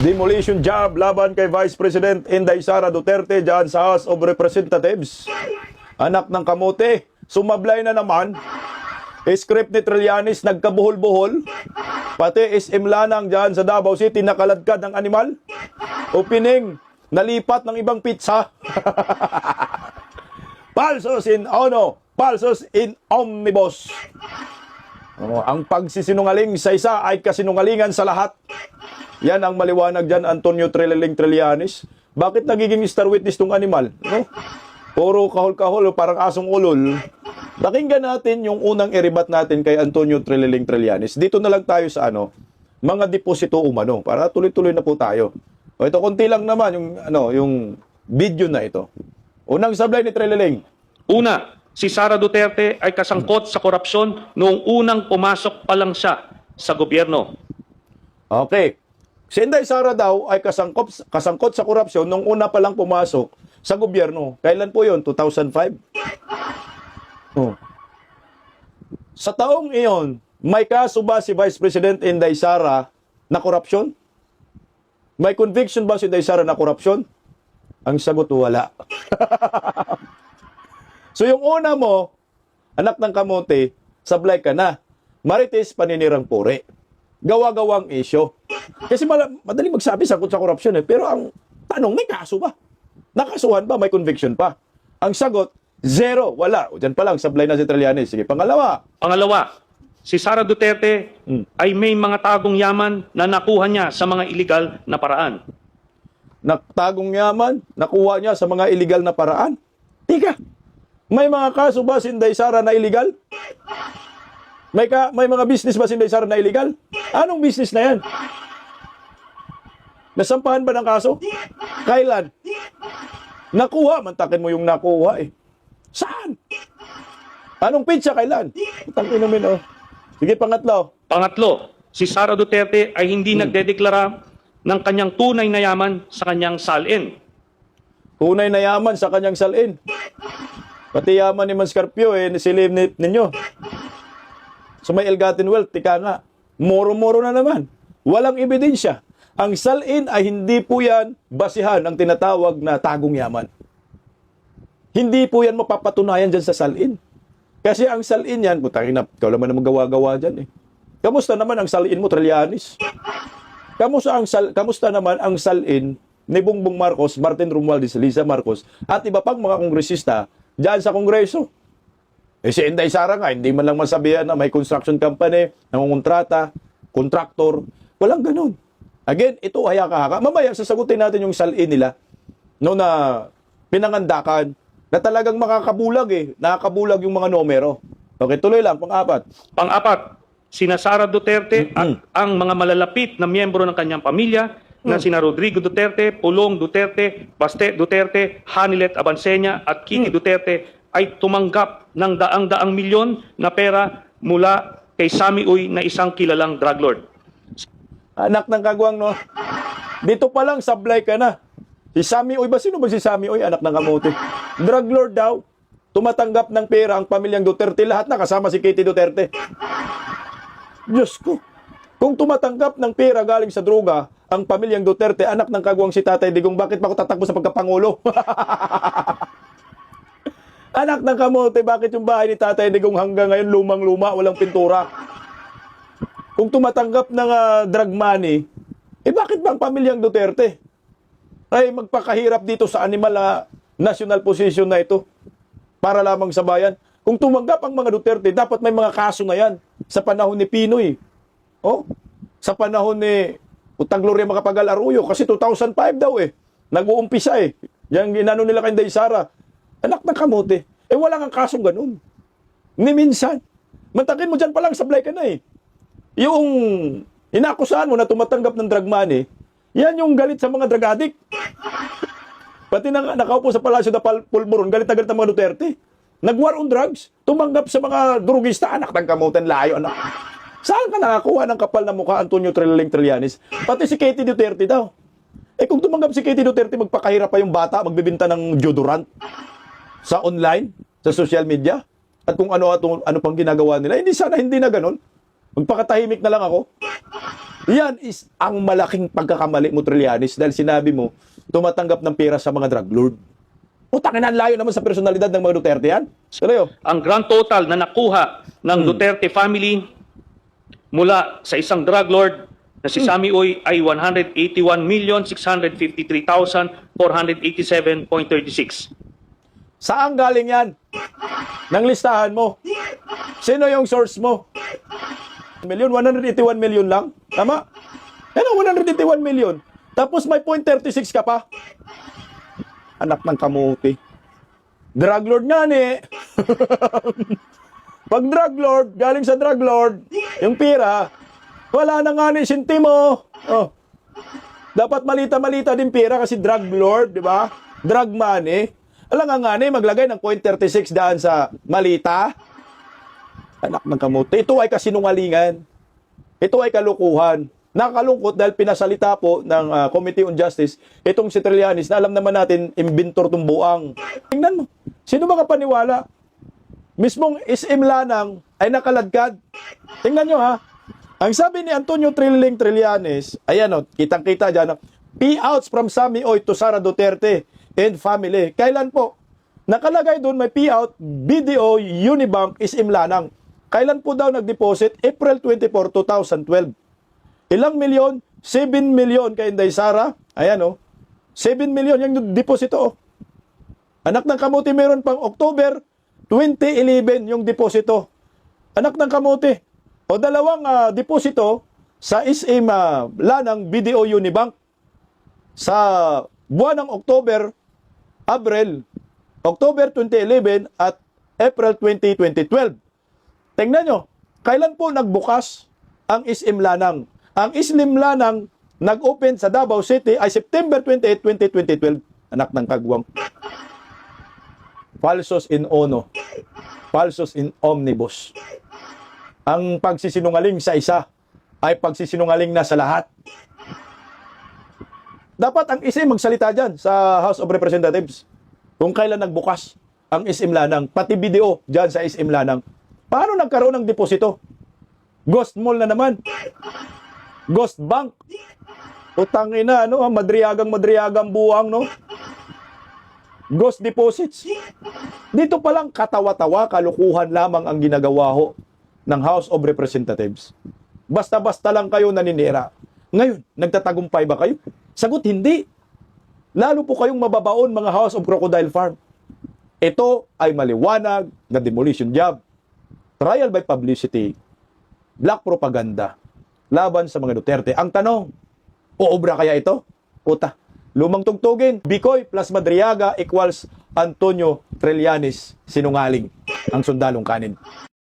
Demolition job laban kay Vice President Inday Sara Duterte dyan sa House of Representatives. Anak ng kamote, sumablay na naman. Script ni Trillanes nagkabuhol-buhol. Pati SM Lanang dyan sa Davao City nakaladkad ng animal. Opening, nalipat ng ibang pizza. Palsos in ono, palsos in omnibus. Ang pagsisinungaling sa isa ay kasinungalingan sa lahat. Yan ang maliwanag dyan, Antonio Trillanes. Bakit nagiging star witness tong animal? No? Puro kahol-kahol, parang asong ulol. Pakinggan natin yung unang iribat natin kay Antonio Trillanes. Dito na lang tayo sa mga deposito umano, para tuloy-tuloy na po tayo. O ito, konti lang naman yung video na ito. Unang sablay ni Trillanes. Una, si Sara Duterte ay kasangkot sa korupsyon noong unang pumasok pa lang siya sa gobyerno. Okay. Si Inday Sara daw ay kasangkot sa korupsyon nung una pa lang pumasok sa gobyerno. Kailan po yun? 2005? Oh. Sa taong iyon, may kaso ba si Vice President Inday Sara na korupsyon? May conviction ba si Inday Sara na korupsyon? Ang sagot, wala. So yung una mo, anak ng kamote, sablay ka na. Marites, paninirang puri. Gawa-gawang isyo. Kasi madali magsabi sangkot sa korupsyon pero ang tanong, may kaso ba? Nakasuhan ba? May conviction pa? Ang sagot, zero, wala. O dyan pa lang, sablay na si Trillanes. Sige, pangalawa. Pangalawa, si Sara Duterte ay may mga tagong yaman na nakuha niya sa mga iligal na paraan. Tagong yaman, nakuha niya sa mga iligal na paraan. Tika, may mga kaso ba si Inday Sara na iligal? May mga business ba si Inday Sara na illegal? Anong business na yan? Nasampahan ba ng kaso? Kailan? Nakuha. Mantakin mo yung nakuha eh. Saan? Anong pizza kailan? Tangin namin Sige, pangatlo. Pangatlo, si Sara Duterte ay hindi nagdedeklara ng kanyang tunay na yaman sa kanyang salin. Tunay na yaman sa kanyang salin. Pati yaman ni Manscarpio nisilib ninyo. So may ill-gotten wealth, tika nga, moro-moro na naman. Walang ebidensya. Ang salin ay hindi po yan basihan ang tinatawag na tagong yaman. Hindi po yan mapapatunayan dyan sa salin. Kasi ang salin yan, putangin na, ikaw naman na magawa-gawa dyan eh. Kamusta naman ang salin mo, Trillanes? Kamusta naman ang salin ni Bongbong Marcos, Martin Romualdez, Lisa Marcos, at iba pang mga kongresista dyan sa Kongreso? Si Inday Sara nga, hindi man lang masabihan na may construction company, nangungontrata, kontraktor. Walang ganun. Again, ito haya-haka. Mamaya, sasagutin natin yung salin nila na pinangandakan na talagang makakabulag Nakakabulag yung mga numero. Okay, tuloy lang. Pang-apat. Pang-apat, sina Sara Duterte at ang mga malalapit na miyembro ng kanyang pamilya na sina Rodrigo Duterte, Pulong Duterte, Baste Duterte, Hanilet Abansenya at Kitty Duterte ay tumanggap ng daang-daang milyon na pera mula kay Sammy Uy na isang kilalang drug lord. Anak ng kagwang, no? Dito pa lang, sablay ka na. Si Sammy Uy ba? Sino ba si Sammy Uy? Anak ng kamote. Drug lord daw. Tumatanggap ng pera ang pamilyang Duterte. Lahat na kasama si Kitty Duterte. Diyos ko. Kung tumatanggap ng pera galing sa droga, ang pamilyang Duterte, anak ng kagwang si Tatay Digong, bakit pa ako tatakbo sa pagkapangulo? Anak ng kamote, bakit yung bahay ni Tatay Digong hanggang ngayon lumang-luma, walang pintura? Kung tumatanggap ng drug money, bakit ba ang pamilyang Duterte ay magpakahirap dito sa animal national position na ito para lamang sa bayan? Kung tumanggap ang mga Duterte, dapat may mga kaso na yan sa panahon ni Pinoy. Sa panahon ni Gloria Macapagal Arroyo, kasi 2005 daw nag-uumpisa Yang ginano nila kay Inday Sara. Anak ng kamote. Wala kang kasong ganun. Ni minsan. Mantakin mo dyan palang, sablay ka na Yung inakusahan mo na tumatanggap ng drug money, yan yung galit sa mga drug addict. Pati nakaupo sa Palasyo na Pulburon, galit na galit ang mga Duterte. Nag-war on drugs, tumanggap sa mga drugista, anak ng kamote, layo, anak. Saan ka nakakuha ng kapal na mukha, Antonio Trillanes? Pati si Kitty Duterte daw. Kung tumanggap si Kitty Duterte, magpakahirap pa yung bata, magbibinta ng deodorant sa online, sa social media, at kung ano pang ginagawa nila. Hindi na ganun. Magpakatahimik na lang ako. Yan is ang malaking pagkakamali mo, Trillanes, dahil sinabi mo, tumatanggap ng pera sa mga drug lord. Utangin na, layo naman sa personalidad ng mga Duterte yan. Tuloy, Ang grand total na nakuha ng Duterte family mula sa isang drug lord na si Sammy Uy ay 181,653,487.36. Saan galing yan? Nang listahan mo. Sino yung source mo? 181 million lang? Tama? Ano, 181 million. Tapos may 0.36 ka pa. Anak ng kamuti. Drug lord nga ni. Pag drug lord, galing sa drug lord, yung pira, wala na nga ni sintimo. Oh. Dapat malita-malita din pira kasi drug lord, di ba? Drug money. Alam nga ni, maglagay ng 0.36 daan sa malita. Anak ng kamuti. Ito ay kasinungalingan. Ito ay kalukuhan. Nakakalungkot dahil pinasalita po ng Committee on Justice itong si Trillanes na alam naman natin imbintor tong buang. Tingnan mo. Sino makapaniwala? Mismong SM Lanang ay nakaladkad. Tingnan nyo ha. Ang sabi ni Antonio Trilling Trillanes, ayan o, kitang-kita dyan, payouts from Sammy Oy to Sara Duterte and family. Kailan po? Nakalagay doon may payout, BDO, Unibank, SM Lanang. Kailan po daw nag-deposit? April 24, 2012. Ilang milyon? 7 milyon kay Inday Sara. Ayan o. 7 milyon yung deposito o. Anak ng kamuti meron pang October 2011 yung deposito. Anak ng kamuti. O dalawang deposito sa SM Lanang BDO Unibank. Sa buwan ng October 2011 at April 2012. Tingnan nyo, kailan po nagbukas ang SM Lanang? Ang SM Lanang nag-open sa Davao City ay September 28, 2012. Anak ng kagwang. Falsos in ono. Falsos in omnibus. Ang pagsisinungaling sa isa ay pagsisinungaling na sa lahat. Dapat ang SM magsalita dyan sa House of Representatives. Kung kailan nagbukas ang SM Lanang, pati video dyan sa SM Lanang. Paano nagkaroon ng deposito? Ghost mall na naman. Ghost bank. Utangin na, ano, madriagang buwang, no? Ghost deposits. Dito palang katawa-tawa, kalukuhan lamang ang ginagawa ho ng House of Representatives. Basta-basta lang kayo naninira. Ngayon, nagtatagumpay ba kayo? Sagot, hindi. Lalo po kayong mababaon, mga House of Crocodile Farm. Ito ay maliwanag na demolition job. Trial by publicity. Black propaganda. Laban sa mga Duterte. Ang tanong, uobra kaya ito? Puta, lumang tugtugin, Bicoy plus Madriaga equals Antonio Trillanes sinungaling ang sundalong kanin.